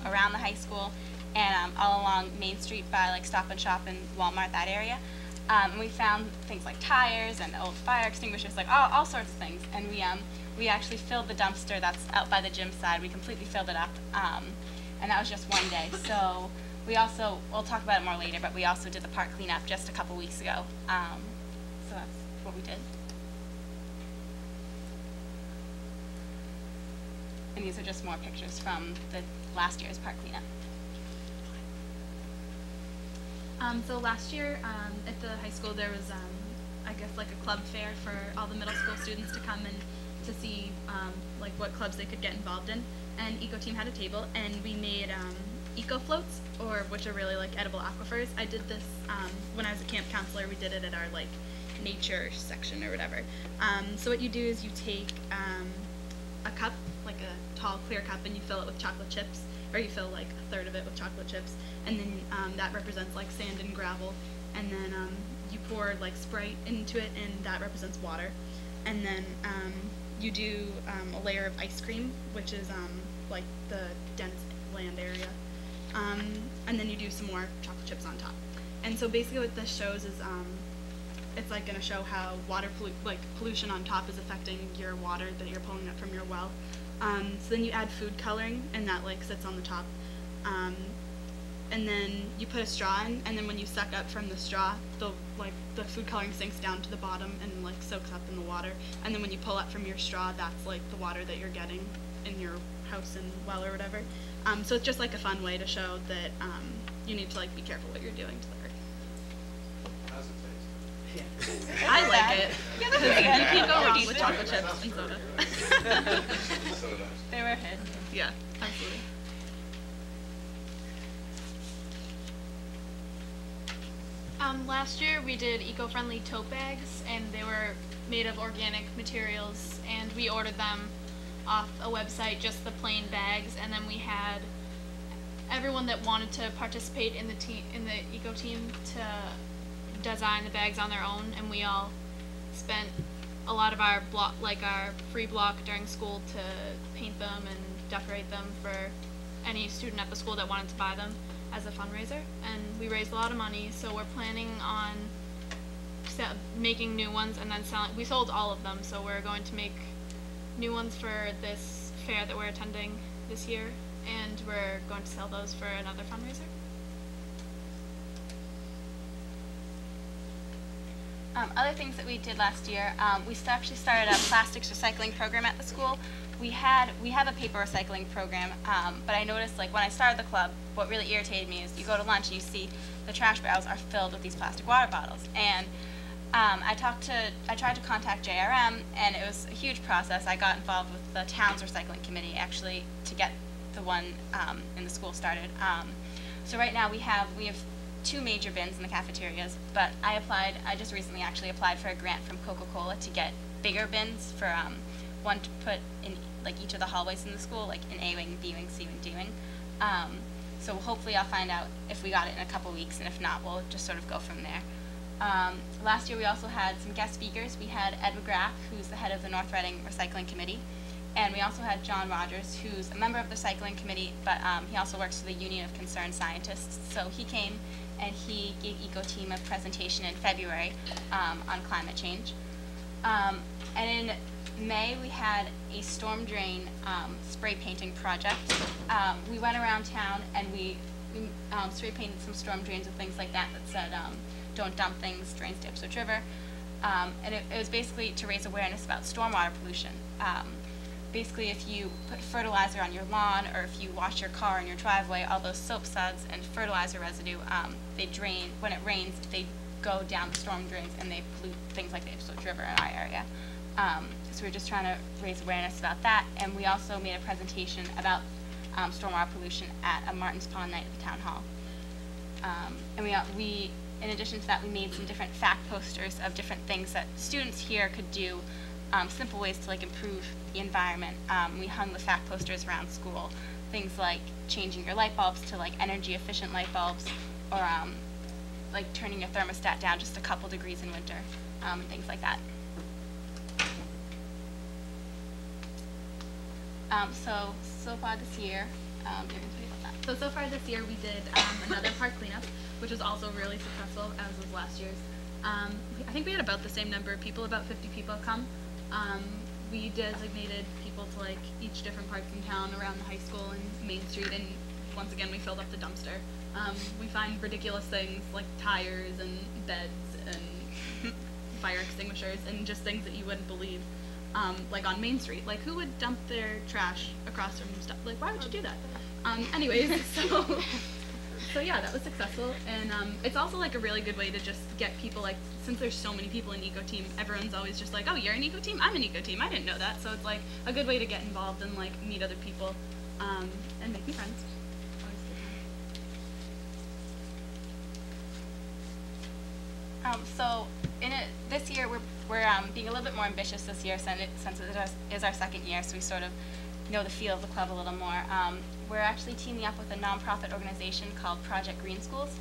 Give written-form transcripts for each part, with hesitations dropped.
around the high school and all along Main Street by like Stop and Shop and Walmart, that area. And we found things like tires and old fire extinguishers, like all sorts of things. And we actually filled the dumpster that's out by the gym side. We completely filled it up, and that was just one day. So we also, we'll talk about it more later, but we also did the park cleanup just a couple weeks ago. So that's what we did. And these are just more pictures from the last year's park cleanup. So last year at the high school there was, I guess, like a club fair for all the middle school students to come and to see like what clubs they could get involved in. And Eco Team had a table, and we made eco floats, which are really like edible aquifers. I did this when I was a camp counselor. We did it at our like nature section or whatever. So what you do is you take a cup, like a tall clear cup, and you fill it with chocolate chips, or you fill like a third of it with chocolate chips, and then that represents like sand and gravel, and then you pour like Sprite into it, and that represents water, and then you do a layer of ice cream, which is like the dense land area, and then you do some more chocolate chips on top. And so basically what this shows is it's like going to show how water pollution on top is affecting your water that you're pulling up from your well. So then you add food coloring, and that like sits on the top. And then you put a straw in, and then when you suck up from the straw, the food coloring sinks down to the bottom and like soaks up in the water. And then when you pull up from your straw, that's like the water that you're getting in your house and well or whatever. So it's just like a fun way to show that you need to like be careful what you're doing to the earth. How's it taste? I like it. Yeah, Because that's you good. can't go wrong with chocolate chips and soda. Soda. They were hid. Yeah, absolutely. Last year we did eco-friendly tote bags, and they were made of organic materials, and we ordered them off a website, just the plain bags, and then we had everyone that wanted to participate in the eco team to design the bags on their own, and we all spent a lot of our our free block during school to paint them and decorate them for any student at the school that wanted to buy them as a fundraiser. And we raised a lot of money, so we're planning on making new ones and then selling. We sold all of them, so we're going to make new ones for this fair that we're attending this year, and we're going to sell those for another fundraiser. Other things that we did last year, we actually started a plastics recycling program at the school. We have a paper recycling program, but I noticed, like, when I started the club, what really irritated me is you go to lunch and you see the trash barrels are filled with these plastic water bottles. And I tried to contact JRM, and it was a huge process. I got involved with the town's recycling committee, actually, to get the one in the school started. So right now we have 2 major bins in the cafeterias, but I just recently actually applied for a grant from Coca-Cola to get bigger bins for one to put in like each of the hallways in the school, like in A wing, B wing, C wing, D wing. So hopefully I'll find out if we got it in a couple weeks, and if not, we'll just sort of go from there. Last year we also had some guest speakers. We had Ed McGrath, who's the head of the North Reading Recycling Committee, and we also had John Rogers, who's a member of the Recycling Committee, but he also works for the Union of Concerned Scientists. So he came and he gave Eco Team a presentation in February on climate change. And in May we had a storm drain spray painting project. We went around town and we spray painted some storm drains and things like that said don't dump things, drains to Ipswich River. And it was basically to raise awareness about stormwater pollution. Basically, if you put fertilizer on your lawn, or if you wash your car in your driveway, all those soap suds and fertilizer residue, they drain, when it rains, they go down the storm drains and they pollute things like the Ipswich River in our area. So we're just trying to raise awareness about that, and we also made a presentation about stormwater pollution at a Martin's Pond night at the town hall. And we, in addition to that, we made some different fact posters of different things that students here could do, simple ways to like improve the environment. We hung the fact posters around school, things like changing your light bulbs to like energy efficient light bulbs, or like turning your thermostat down just a couple degrees in winter, and things like that. So far this year, you're going to tell you about that. So far this year we did another park cleanup, which was also really successful, as was last year's. I think we had about the same number of people, about 50 people come. We designated people to like each different parts in town around the high school and Main Street, and once again we filled up the dumpster. We find ridiculous things like tires and beds and fire extinguishers and just things that you wouldn't believe. Like on Main Street, like who would dump their trash across from stuff? Like why would you do that? Anyways, so yeah, that was successful, and it's also like a really good way to just get people, like, since there's so many people in Eco Team, everyone's always just like, oh, you're an Eco Team? I'm an Eco Team. I didn't know that. So it's like a good way to get involved and like meet other people and make new friends. Always a good time. So this year we're being a little bit more ambitious this year since it is our second year, so we sort of know the feel of the club a little more. We're actually teaming up with a nonprofit organization called Project Green Schools,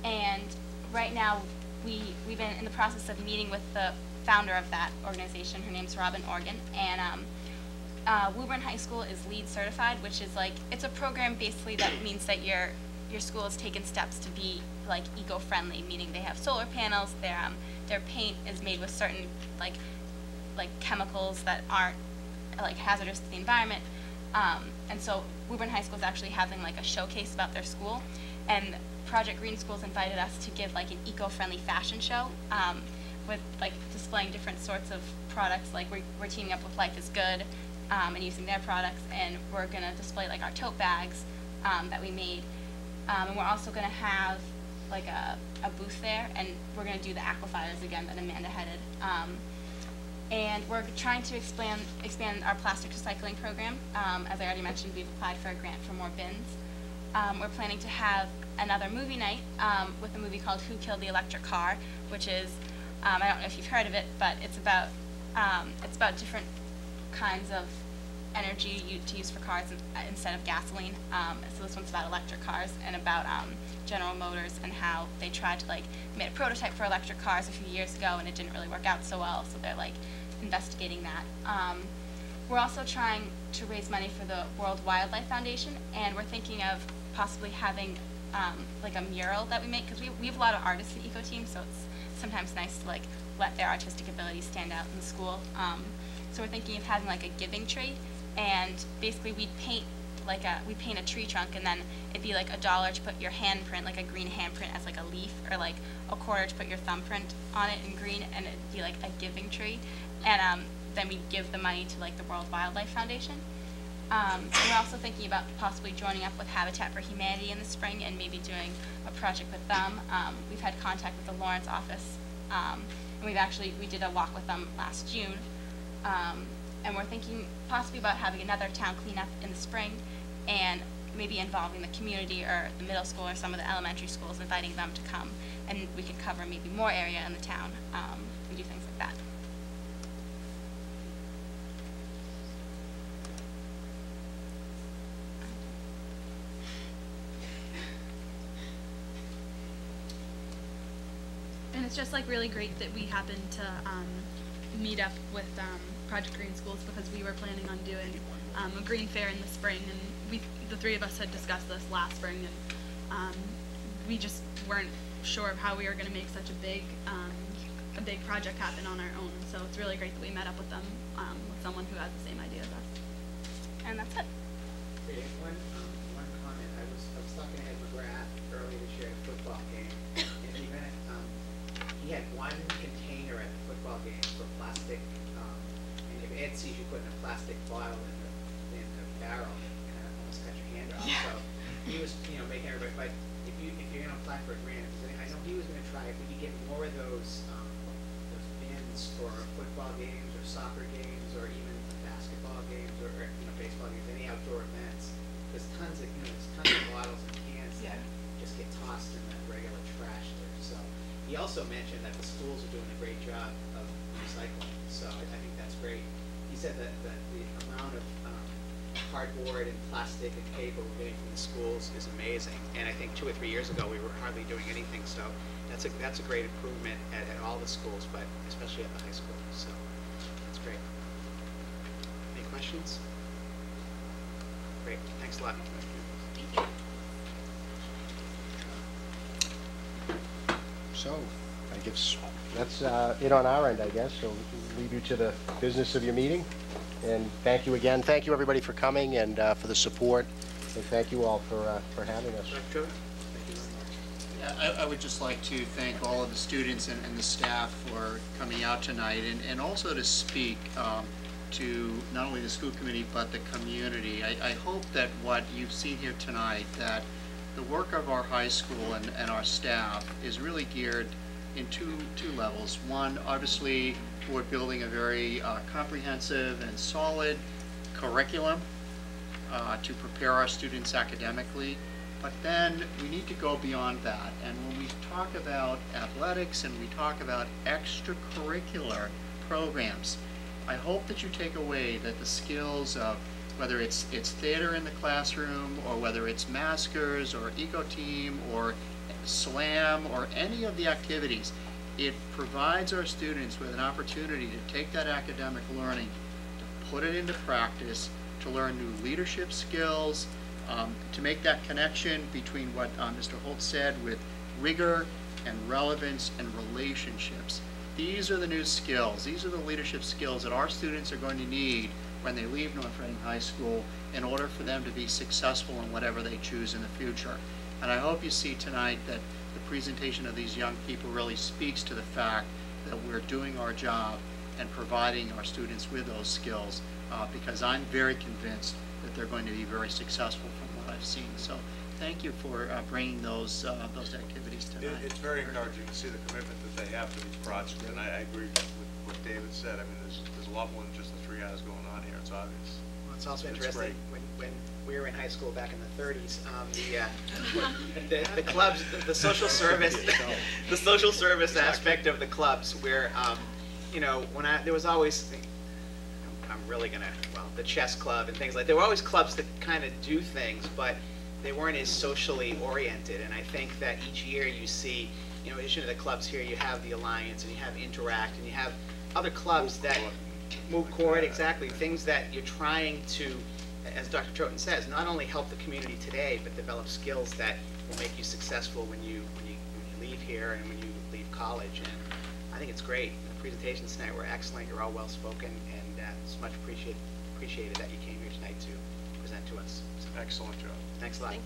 and right now we've been in the process of meeting with the founder of that organization. Her name's Robin Organ, and Woburn High School is LEED certified, which is like, it's a program basically that means that your school has taken steps to be like eco-friendly, meaning they have solar panels, their paint is made with certain like chemicals that aren't like hazardous to the environment. And so Woburn High School is actually having like a showcase about their school, and Project Green Schools invited us to give like an eco-friendly fashion show with like displaying different sorts of products. Like we're teaming up with Life is Good and using their products, and we're going to display like our tote bags that we made. And we're also going to have like a booth there, and we're going to do the aquafires again that Amanda headed. And we're trying to expand our plastic recycling program. As I already mentioned, we've applied for a grant for more bins. We're planning to have another movie night with a movie called Who Killed the Electric Car, which is, I don't know if you've heard of it, but it's about different kinds of energy to use for cars instead of gasoline. So this one's about electric cars and about General Motors and how they tried to made a prototype for electric cars a few years ago, and it didn't really work out so well, so they're investigating that. We're also trying to raise money for the World Wildlife Foundation, and we're thinking of possibly having a mural that we make, because we have a lot of artists in Eco Team, so it's sometimes nice to let their artistic abilities stand out in the school. So we're thinking of having a giving tree, and basically we paint a tree trunk, and then it'd be $1 to put your handprint, a green handprint as a leaf, or a quarter to put your thumbprint on it in green, and it'd be a giving tree. And then we give the money to the World Wildlife Foundation. And we're also thinking about possibly joining up with Habitat for Humanity in the spring and maybe doing a project with them. We've had contact with the Lawrence office, and we did a walk with them last June. And we're thinking possibly about having another town cleanup in the spring, and maybe involving the community or the middle school or some of the elementary schools, inviting them to come, and we can cover maybe more area in the town and do things like that. And it's just really great that we happened to meet up with Project Green Schools, because we were planning on doing a green fair in the spring, and the three of us had discussed this last spring, and we just weren't sure of how we were going to make such a big project happen on our own. So it's really great that we met up with them, with someone who has the same idea as us. And that's it. Okay, one comment. I was talking to Ed McGrath earlier this year at a football game, and he had one container at the football game for plastic, and if Ed sees you putting a plastic bottle in the barrel, you kind of almost cut your hand off. Yeah. So he was, making everybody. But if you're going to apply for a grant, I know he was going to try if we could get more of those bins for football games or soccer games or even basketball games or baseball games, any outdoor events. There's tons of bottles and cans that just get tossed in that regular trash there. So he also mentioned that the schools are doing a great job of recycling. So I think that's great. He said that the amount of cardboard and plastic and paper we're getting from the schools is amazing. And I think 2 or 3 years ago we were hardly doing anything. So that's a great improvement at all the schools, but especially at the high school. So that's great. Any questions? Great. Thanks a lot. So, I guess that's it on our end, I guess. So leave you to the business of your meeting. And thank you again. Thank you, everybody, for coming and for the support. And thank you all for having us. Dr. Trojan? Thank you very much. I would just like to thank all of the students and the staff for coming out tonight, and also to speak to not only the school committee but the community. I hope that what you've seen here tonight, that the work of our high school and our staff is really geared in two levels. One, obviously, we're building a very comprehensive and solid curriculum to prepare our students academically, but then we need to go beyond that. And when we talk about athletics and we talk about extracurricular programs, I hope that you take away that the skills of whether it's theater in the classroom, or whether it's maskers or eco team or slam or any of the activities, it provides our students with an opportunity to take that academic learning, to put it into practice, to learn new leadership skills, to make that connection between what Mr. Holt said with rigor and relevance and relationships. These are the new skills. These are the leadership skills that our students are going to need when they leave North Reading High School in order for them to be successful in whatever they choose in the future. And I hope you see tonight that the presentation of these young people really speaks to the fact that we're doing our job and providing our students with those skills, because I'm very convinced that they're going to be very successful from what I've seen. So thank you for bringing those activities tonight. It's very encouraging to see the commitment that they have to these projects, and I agree with what David said. I mean, there's a lot more than just the 3 hours going on here. It's obvious. Well, it's also It's interesting, great. when we were in high school back in the 30s, the clubs, the social service, the social service aspect of the clubs, where, you know, there was always, I'm really gonna, well, the chess club and things like, there were always clubs that kind of do things, but they weren't as socially oriented. And I think that each year you see, you know, in addition to the clubs here, you have the Alliance and you have Interact and you have other clubs that move court, exactly, things that you're trying to, as Dr. Troten says, not only help the community today, but develop skills that will make you successful when you leave here and when you leave college. And I think it's great. The presentations tonight were excellent. You're all well spoken, and it's much appreciated that you came here tonight to present to us. So, Excellent job. thanks a lot.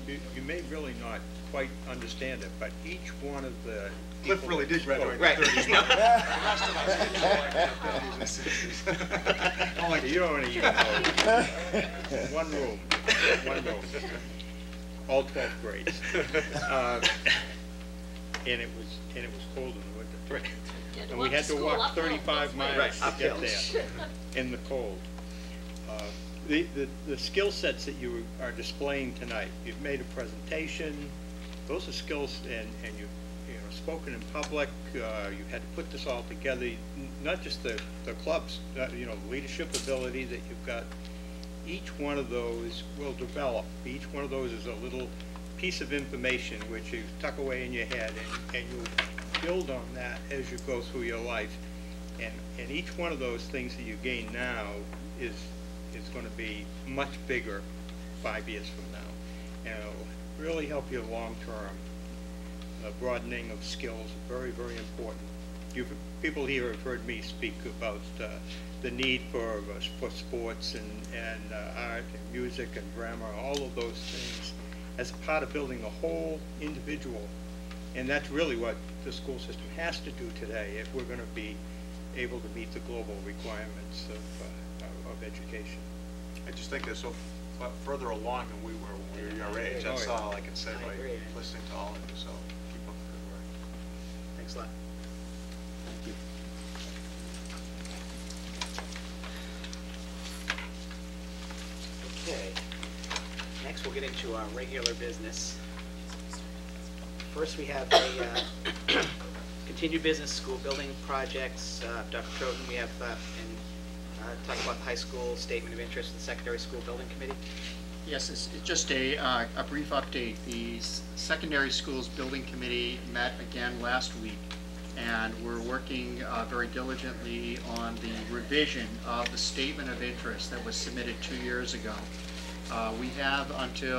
You may really not quite understand it, but each one of the Cliff really did graduate in the Right. 30s. No. The rest of us didn't know like that, 50s and 60s. Oh, you don't even know. One room, all 12th grades. And it was cold in the winter. Right. And we had to walk 35 miles Right, to uphill. get there in the cold. The skill sets that you are displaying tonight, you've made a presentation, those are skills, and you know, spoken in public, you had to put this all together, not just the clubs, you know, leadership ability that you've got. Each one of those will develop. Each one of those is a little piece of information which you tuck away in your head, and you build on that as you go through your life. And each one of those things that you gain now is going to be much bigger 5 years from now. And it'll really help you long term. Broadening of skills is very, very important. People here have heard me speak about the need for sports and art and music and grammar, all of those things as a part of building a whole individual. And that's really what the school system has to do today if we're going to be able to meet the global requirements of education. I just think they're so further along than we were when we were your age. That's all I can say by listening to all of you. So keep up the good work. Thanks a lot. Thank you. Okay. Next, we'll get into our regular business. First, we have a continued business school building projects. Dr. Troten, we have talk about the high school statement of interest in the secondary school building committee. Yes, it's just a brief update. The Secondary Schools Building Committee met again last week, and we're working very diligently on the revision of the statement of interest that was submitted 2 years ago. We have until